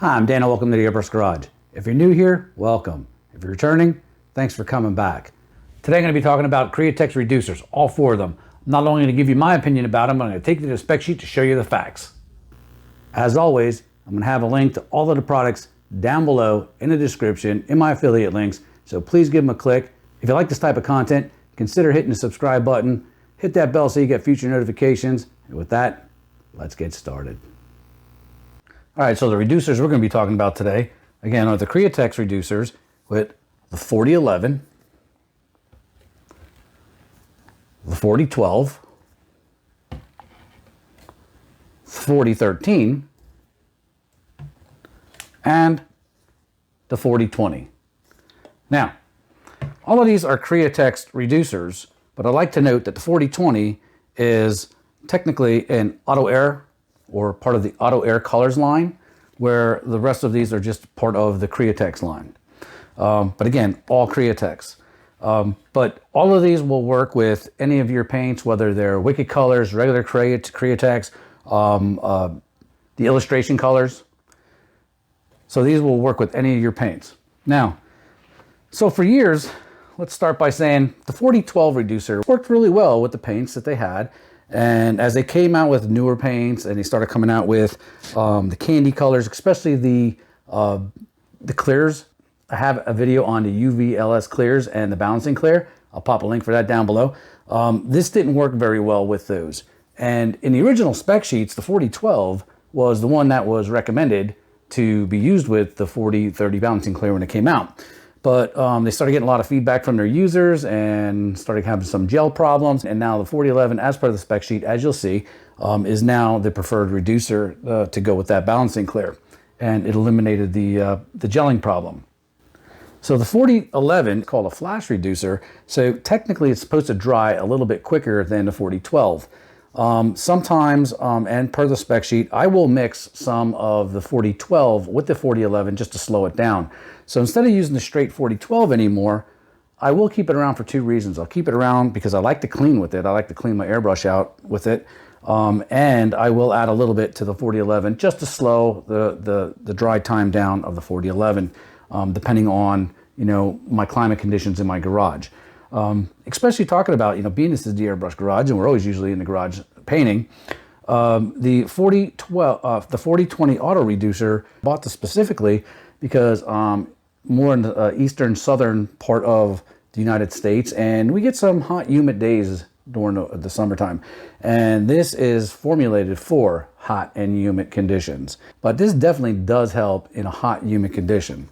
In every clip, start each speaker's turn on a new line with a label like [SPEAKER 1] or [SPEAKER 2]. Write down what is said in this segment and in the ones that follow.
[SPEAKER 1] Hi, I'm Dan and welcome to the Airbrush Garage. If you're new here, welcome. If you're returning, thanks for coming back. Today I'm going to be talking about Createx reducers, all four of them. I'm not only going to give you my opinion about them, I'm going to take you to the spec sheet to show you the facts. As always, I'm going to have a link to all of the products down below in the description in my affiliate links, so please give them a click. If you like this type of content, consider hitting the subscribe button, hit that bell so you get future notifications, and with that, let's get started. All right, so the reducers we're going to be talking about today, again, are the Createx reducers with the 4011, the 4012, 4013, and the 4020. Now, all of these are Createx reducers, but I'd like to note that the 4020 is technically an auto air or part of the auto air colors line, where the rest of these are just part of the Createx line. But again, all Createx. But all of these will work with any of your paints, whether they're Wicked colors, regular Createx, the illustration colors. So these will work with any of your paints. Now, so for years, let's start by saying the 4012 reducer worked really well with the paints that they had. And as they came out with newer paints and they started coming out with the candy colors, especially the clears. I have a video on the UV-LS clears and the balancing clear. I'll pop a link for that down below. This didn't work very well with those. And in the original spec sheets, the 4012 was the one that was recommended to be used with the 4030 balancing clear when it came out. But they started getting a lot of feedback from their users and started having some gel problems. And now the 4011, as per the spec sheet, as you'll see, is now the preferred reducer to go with that balancing clear. And it eliminated the gelling problem. So the 4011 is called a flash reducer. So technically it's supposed to dry a little bit quicker than the 4012. Sometimes, and per the spec sheet, I will mix some of the 4012 with the 4011 just to slow it down. So instead of using the straight 4012 anymore, I will keep it around for two reasons. I'll keep it around because I like to clean with it. I like to clean my airbrush out with it. And I will add a little bit to the 4011 just to slow the dry time down of the 4011, depending on, you know, my climate conditions in my garage. Especially talking about, you know, being this is the airbrush garage and we're always usually in the garage painting, the 4020 auto reducer, bought this specifically because more in the eastern southern part of the United States, and we get some hot humid days during the summertime, and this is formulated for hot and humid conditions. But this definitely does help in a hot humid condition.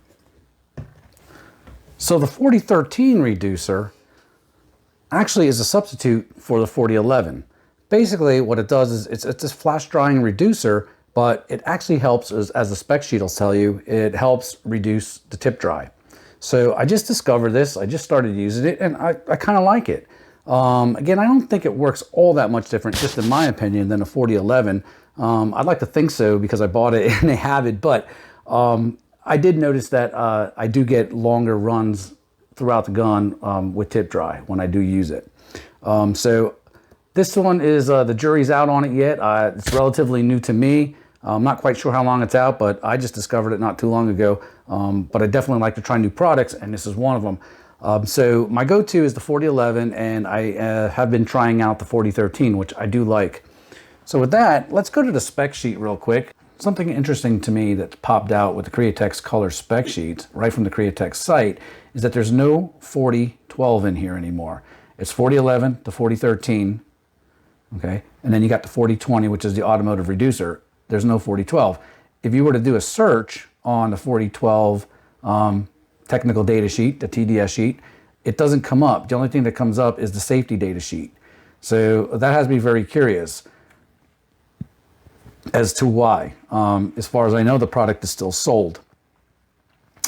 [SPEAKER 1] So the 4013 reducer actually is a substitute for the 4011. Basically what it does is it's this flash drying reducer, but it actually helps, as the spec sheet will tell you, it helps reduce the tip dry. So I just discovered this, I just started using it, and I kind of like it. Again, I don't think it works all that much different, just in my opinion, than a 4011. I'd like to think so because I bought it and they have it, but I did notice that I do get longer runs throughout the gun with tip dry when I do use it. So this one is, the jury's out on it yet. It's relatively new to me. I'm not quite sure how long it's out, but I just discovered it not too long ago. But I definitely like to try new products, and this is one of them. So my go-to is the 4011, and I have been trying out the 4013, which I do like. So with that, let's go to the spec sheet real quick. Something interesting to me that popped out with the Createx color spec sheet, right from the Createx site, is that there's no 4012 in here anymore. It's 4011 to 4013, okay? And then you got the 4020, which is the automotive reducer. There's no 4012. If you were to do a search on the 4012 technical data sheet, the TDS sheet, it doesn't come up. The only thing that comes up is the safety data sheet. So that has me very curious as to why. As far as I know, the product is still sold.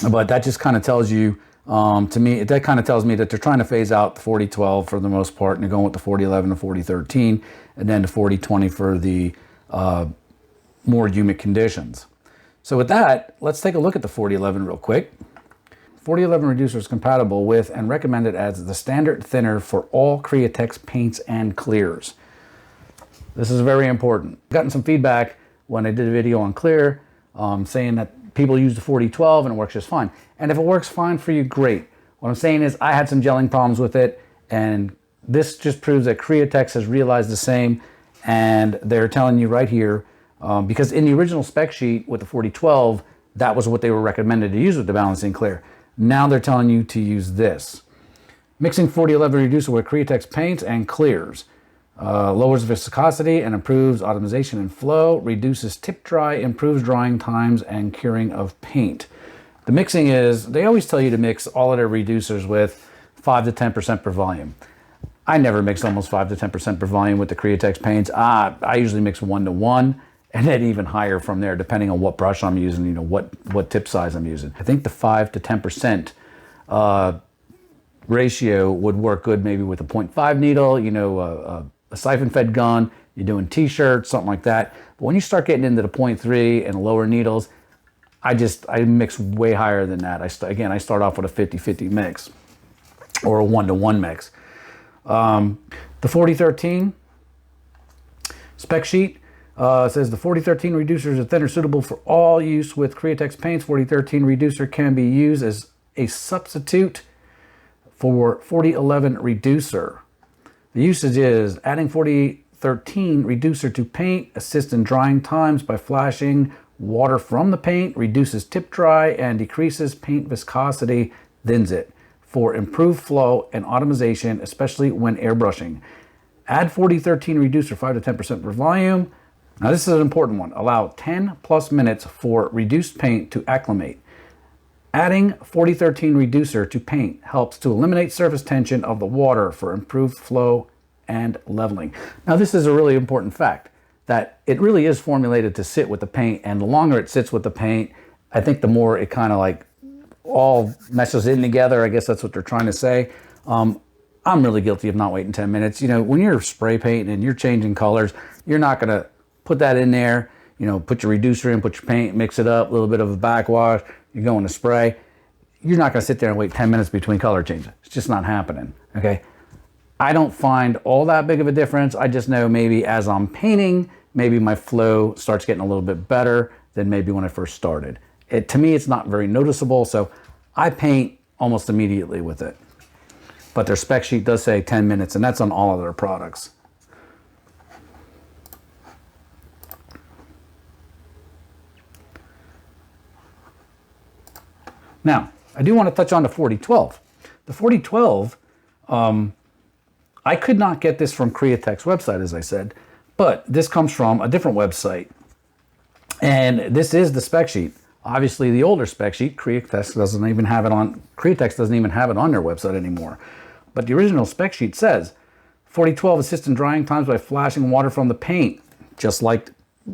[SPEAKER 1] But that just kind of tells you, to me, that kind of tells me that they're trying to phase out the 4012 for the most part, and they're going with the 4011 and 4013, and then the 4020 for the more humid conditions. So with that, let's take a look at the 4011 real quick. 4011 reducer is compatible with and recommended as the standard thinner for all Createx paints and clears. This is very important. I've gotten some feedback when I did a video on clear, saying that people use the 4012 and it works just fine. And if it works fine for you, great. What I'm saying is I had some gelling problems with it, and this just proves that Createx has realized the same, and they're telling you right here, because in the original spec sheet with the 4012, that was what they were recommended to use with the balancing clear. Now they're telling you to use this. Mixing 4011 reducer with Createx paints and clears. Lowers viscosity and improves optimization and flow, reduces tip dry, improves drying times and curing of paint. The mixing is, they always tell you to mix all of their reducers with 5 to 10% per volume. I never mix almost 5 to 10% per volume with the Createx paints. I usually mix 1 to 1, and then even higher from there, depending on what brush I'm using, you know, what tip size I'm using. I think the 5 to 10% ratio would work good maybe with a 0.5 needle, you know, a siphon-fed gun, you're doing t-shirts, something like that. But when you start getting into the 0.3 and lower needles, I mix way higher than that. I start off with a 50-50 mix or a 1-to-1 mix. The 4013 spec sheet says the 4013 reducer is a thinner suitable for all use with Createx paints. 4013 reducer can be used as a substitute for 4011 reducer. The usage is adding 4013 reducer to paint, assists in drying times by flashing water from the paint, reduces tip dry, and decreases paint viscosity, thins it, for improved flow and optimization, especially when airbrushing. Add 4013 reducer 5 to 10% per volume. Now this is an important one. Allow 10 plus minutes for reduced paint to acclimate. Adding 4013 reducer to paint helps to eliminate surface tension of the water for improved flow and leveling. Now this is a really important fact, that it really is formulated to sit with the paint, and the longer it sits with the paint, I think the more it kind of like all meshes in together. I guess that's what they're trying to say. I'm really guilty of not waiting 10 minutes. You know, when you're spray painting and you're changing colors, you're not gonna put that in there, you know, put your reducer in, put your paint, mix it up, a little bit of a backwash, you're going to spray. You're not gonna sit there and wait 10 minutes between color changes. It's just not happening, okay? I don't find all that big of a difference. I just know maybe as I'm painting, maybe my flow starts getting a little bit better than maybe when I first started. To me, it's not very noticeable, so I paint almost immediately with it. But their spec sheet does say 10 minutes, and that's on all of their products. Now, I do want to touch on the 4012. The 4012, I could not get this from Createx website, as I said, but this comes from a different website. And this is the spec sheet. Obviously, the older spec sheet, Createx doesn't even have it on their website anymore. But the original spec sheet says, 4012 assists in drying times by flashing water from the paint, just like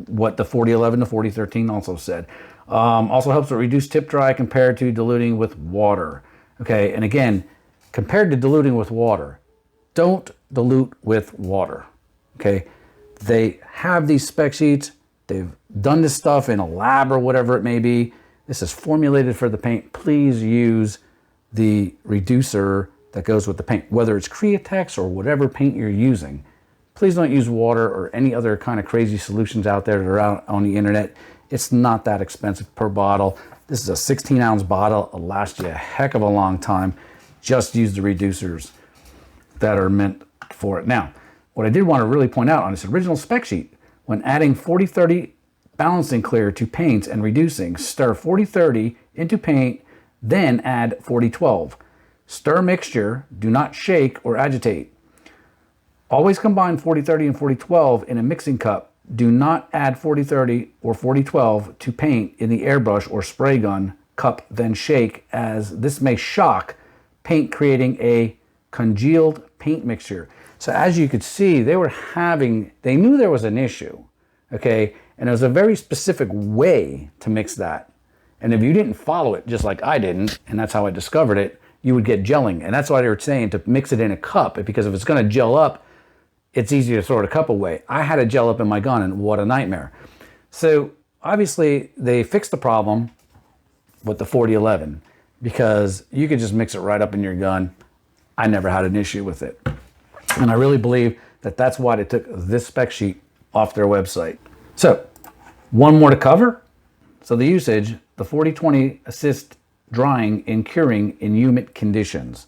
[SPEAKER 1] what the 4011 to 4013 also said. Also helps to reduce tip dry compared to diluting with water. Okay, and again, compared to diluting with water, don't dilute with water. Okay, they have these spec sheets. They've done this stuff in a lab or whatever it may be. This is formulated for the paint. Please use the reducer that goes with the paint, whether it's Createx or whatever paint you're using. Please don't use water or any other kind of crazy solutions out there that are out on the internet. It's not that expensive per bottle. This is a 16-ounce bottle. It'll last you a heck of a long time. Just use the reducers that are meant for it. Now, what I did want to really point out on this original spec sheet, when adding 4030 balancing clear to paints and reducing, stir 4030 into paint, then add 4012. Stir mixture, do not shake or agitate. Always combine 4030 and 4012 in a mixing cup. Do not add 4030 or 4012 to paint in the airbrush or spray gun cup, then shake, as this may shock paint, creating a congealed paint mixture. So as you could see, they knew there was an issue, okay? And there was a very specific way to mix that. And if you didn't follow it, just like I didn't, and that's how I discovered it, you would get gelling. And that's why they were saying to mix it in a cup, because if it's gonna gel up, it's easier to throw the cup away. I had it gel up in my gun, and what a nightmare. So obviously they fixed the problem with the 4011, because you could just mix it right up in your gun. I never had an issue with it. And I really believe that that's why they took this spec sheet off their website. So one more to cover. So the usage, the 4020 assists drying and curing in humid conditions,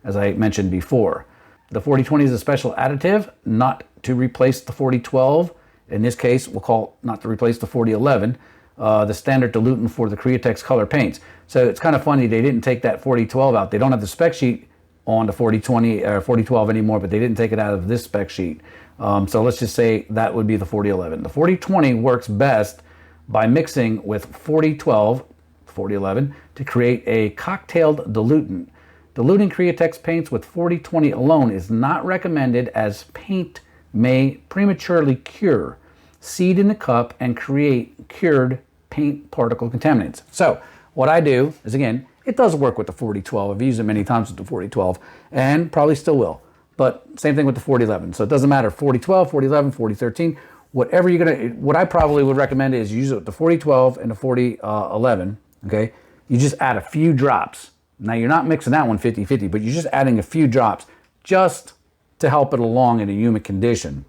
[SPEAKER 1] as I mentioned before. The 4020 is a special additive, not to replace the 4012. In this case, we'll call not to replace the 4011, the standard diluent for the Createx color paints. So it's kind of funny they didn't take that 4012 out. They don't have the spec sheet on the 4020 or 4012 anymore, but they didn't take it out of this spec sheet. So let's just say that would be the 4011. The 4020 works best by mixing with 4012, 4011 to create a cocktailed diluent. Diluting Createx paints with 4020 alone is not recommended, as paint may prematurely cure, seed in the cup, and create cured paint particle contaminants. So what I do is, again, it does work with the 4012. I've used it many times with the 4012 and probably still will. But same thing with the 4011. So it doesn't matter, 4012, 4011, 4013, whatever you're gonna, what I probably would recommend is use it with the 4012 and the 4011, okay? You just add a few drops. Now you're not mixing that one 50-50, but you're just adding a few drops just to help it along in a humid condition.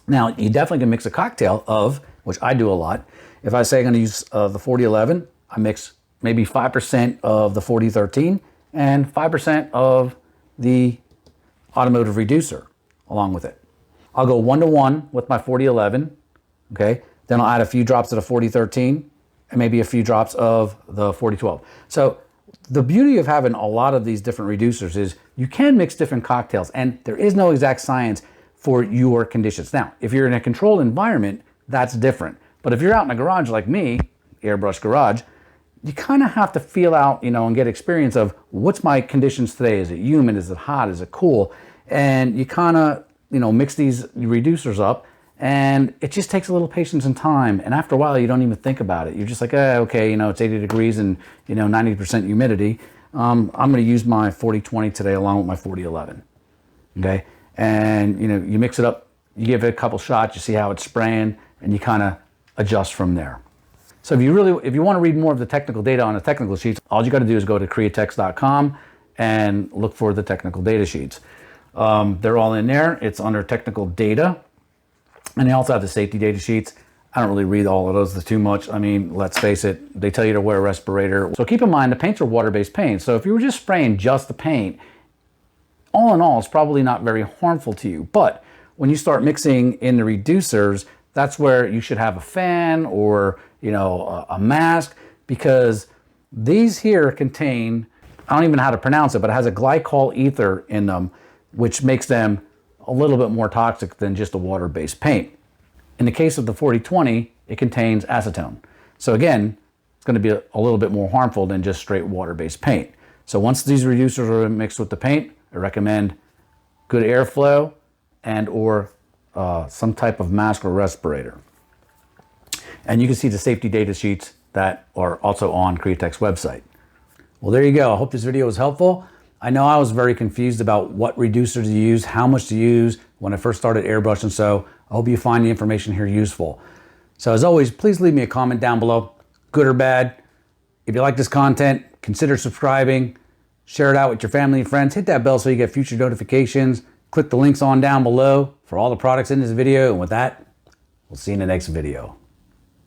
[SPEAKER 1] Now you definitely can mix a cocktail of, which I do a lot. If I say I'm gonna use the 4011, I mix maybe 5% of the 4013 and 5% of the automotive reducer along with it. I'll go 1-to-1 with my 4011, okay? Then I'll add a few drops of the 4013 and maybe a few drops of the 4012. So the beauty of having a lot of these different reducers is you can mix different cocktails, and there is no exact science for your conditions. Now, if you're in a controlled environment, that's different. But if you're out in a garage like me, Airbrush garage, you kind of have to feel out, and get experience of what's my conditions today. Is it humid? Is it hot? Is it cool? And you kind of, mix these reducers up, and it just takes a little patience and time. And after a while, you don't even think about it. You're just like, okay, it's 80 degrees and, 90% humidity. I'm going to use my 4020 today along with my 4011. Okay. And, you mix it up, you give it a couple shots, you see how it's spraying, and you kind of adjust from there. So if you want to read more of the technical data on the technical sheets, all you got to do is go to createx.com and look for the technical data sheets. They're all in there. It's under technical data. And they also have the safety data sheets. I don't really read all of those too much. I mean, let's face it, they tell you to wear a respirator. So keep in mind, the paints are water-based paints. So if you were just spraying just the paint, all in all, it's probably not very harmful to you. But when you start mixing in the reducers, that's where you should have a fan or, a mask, because these here contain, I don't even know how to pronounce it, but it has a glycol ether in them, which makes them a little bit more toxic than just a water-based paint. In the case of the 4020, it contains acetone. So again, it's going to be a little bit more harmful than just straight water-based paint. So once these reducers are mixed with the paint, I recommend good airflow and or some type of mask or respirator. And you can see the safety data sheets that are also on Createx website. Well, there you go. I hope this video was helpful. I know I was very confused about what reducer to use, how much to use when I first started airbrushing, so I hope you find the information here useful. So as always, please leave me a comment down below, good or bad. If you like this content, consider subscribing, share it out with your family and friends, hit that bell so you get future notifications, click the links on down below for all the products in this video, and with that, we'll see you in the next video.